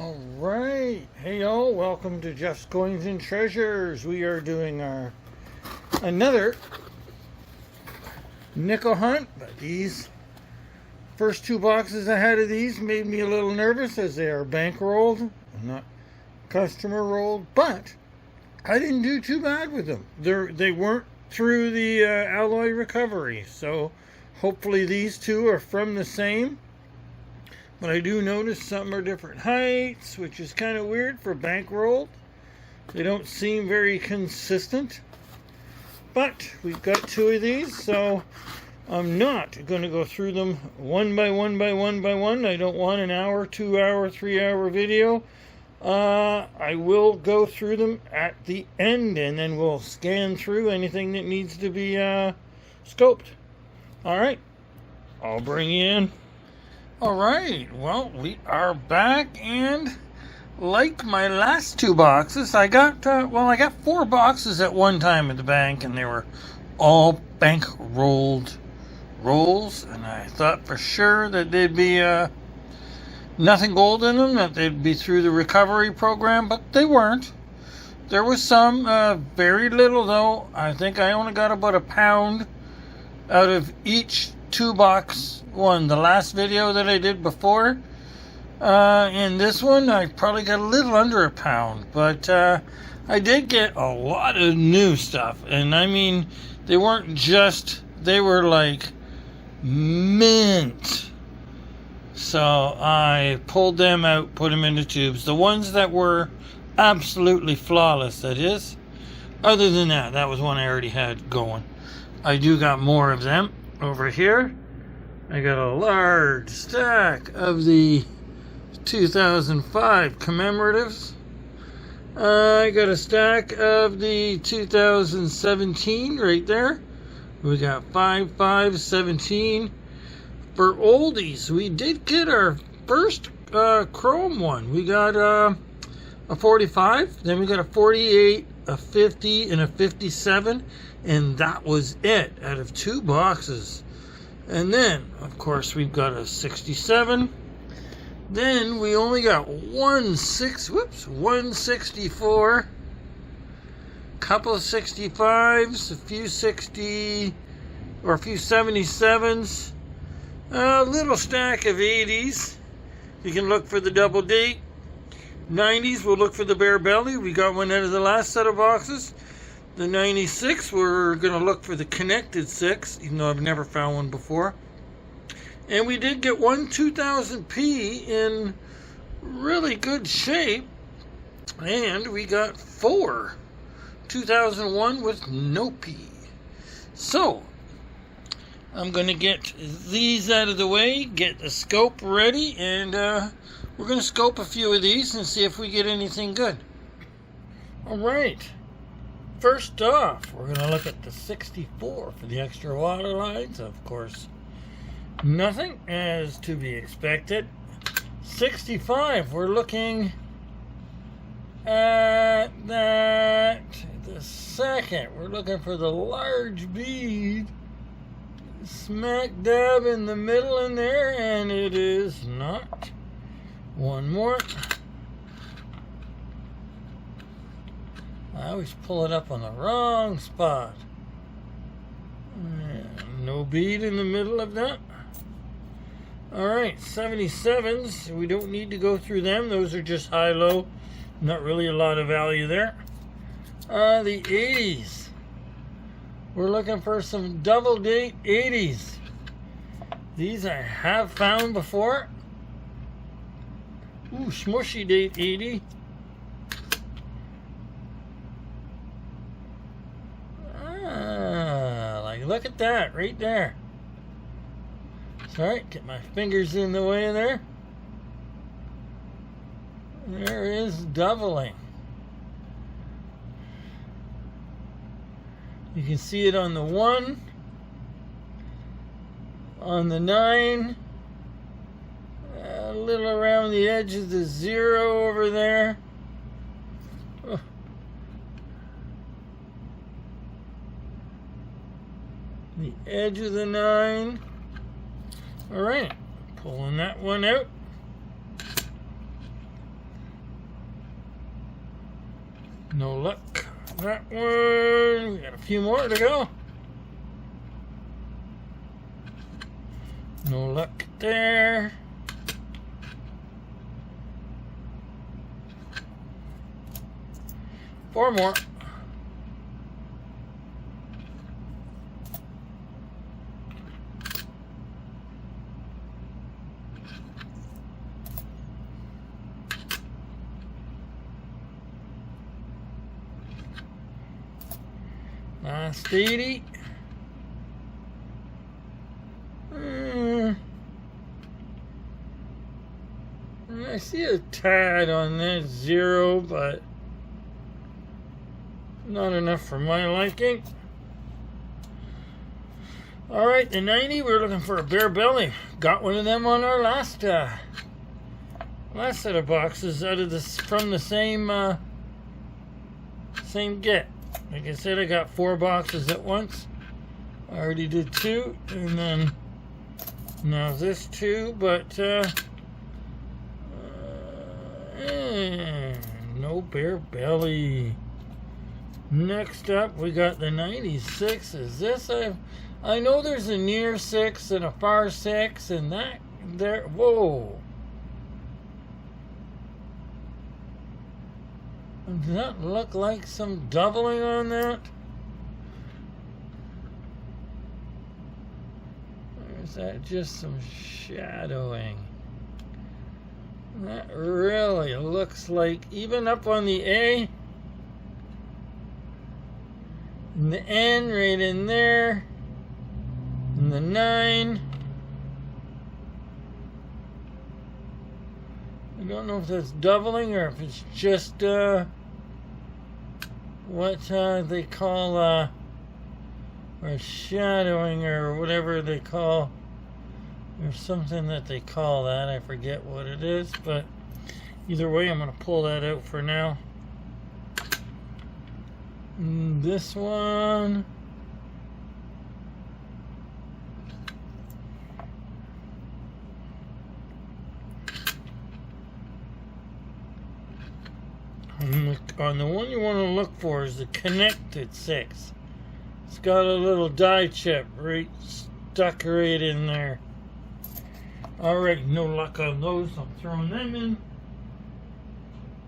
All right, hey y'all, welcome to Jeff's Coins and Treasures. We are doing another nickel hunt, but these first two boxes I had of these made me a little nervous as they are bankrolled, not customer rolled, but I didn't do too bad with them. They weren't through the alloy recovery, so hopefully these two are from the same. But I do notice some are different heights, which is kind of weird for bankrolled. They don't seem very consistent. But we've got two of these, so I'm not going to go through them one by one by one by one. I don't want an hour, 2 hour, 3 hour video. I will go through them at the end, and then we'll scan through anything that needs to be scoped. All right, I'll bring you in. All right, well, we are back, and like my last two boxes, I got 4 boxes at one time at the bank, and they were all bank rolled rolls, and I thought for sure that they'd be nothing gold in them, that they'd be through the recovery program, but they weren't. There was some, very little though. I think I only got about a pound out of each 2-box one. The last video that I did before, in this one I probably got a little under a pound, but I did get a lot of new stuff, and I mean, they weren't just, they were like mint. So I pulled them out, put them into tubes, the ones that were absolutely flawless, that is. Other than that, that was one I already had going. I do got more of them over here. I got a large stack of the 2005 commemoratives. I got a stack of the 2017 right there. We got 5/5/17. For oldies, we did get our first chrome one. We got a 45, then we got a 48, a 50, and a 57, and that was it out of 2 boxes. And then, of course, we've got a 67. Then we only got 164, couple of 65s, a few 77s, a little stack of 80s. You can look for the double date. 90s, we'll look for the bare belly. We got one out of the last set of boxes. The 96, we're going to look for the connected 6, even though I've never found one before. And we did get one 2000P in really good shape. And we got 4 2001 with no P. So, I'm going to get these out of the way, get the scope ready, and we're going to scope a few of these and see if we get anything good. All right. First off, we're going to look at the 64 for the extra water lines. Of course, nothing as to be expected. 65, we're looking at that. The second, we're looking for the large bead smack dab in the middle in there, and it is not. One more. I always pull it up on the wrong spot. No bead in the middle of that. Alright, 77s. We don't need to go through them. Those are just high-low. Not really a lot of value there. The 80s. We're looking for some double date 80s. These I have found before. Ooh, smushy date 80. Look at that right there. Sorry, get my fingers in the way there. There is doubling. You can see it on the 1, on the 9, a little around the edge of the 0 over there. Oh. The edge of the 9. All right, pulling that one out. No luck. That one. We got a few more to go. No luck there. Four more. Last 80. I see a tad on that 0, but not enough for my liking. Alright, the 90, we're looking for a bare belly. Got one of them on our last set of boxes out of this from the same get. Like I said, I got 4 boxes at once. I already did 2, and then now this 2, but no bare belly. Next up, we got the 96. Is this I know there's a near 6 and a far 6, and that there. Whoa. Does that look like some doubling on that? Or is that just some shadowing? That really looks like, even up on the A, and the N right in there, and the 9. I don't know if that's doubling or if it's just what they call or shadowing or whatever they call. There's something that they call that. I forget what it is, but either way, I'm going to pull that out for now. This one. On the one you want to look for is the connected 6. It's got a little die chip stuck right in there. Alright, no luck on those. I'm throwing them in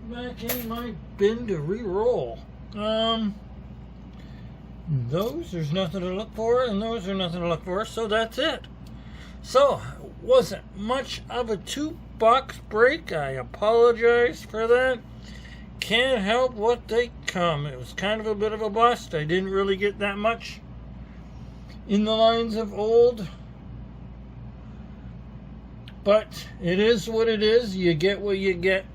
back in my bin to re-roll. Those, there's nothing to look for, and those are nothing to look for, so that's it. So, it wasn't much of a 2-box break. I apologize for that. Can't help what they come. It was kind of a bit of a bust. I didn't really get that much in the lines of old. But it is what it is. You get what you get.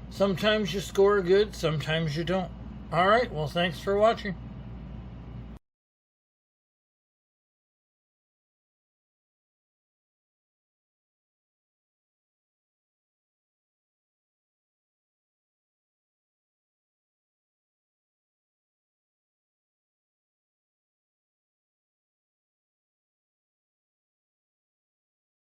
Sometimes you score good, sometimes you don't. Alright, well, thanks for watching.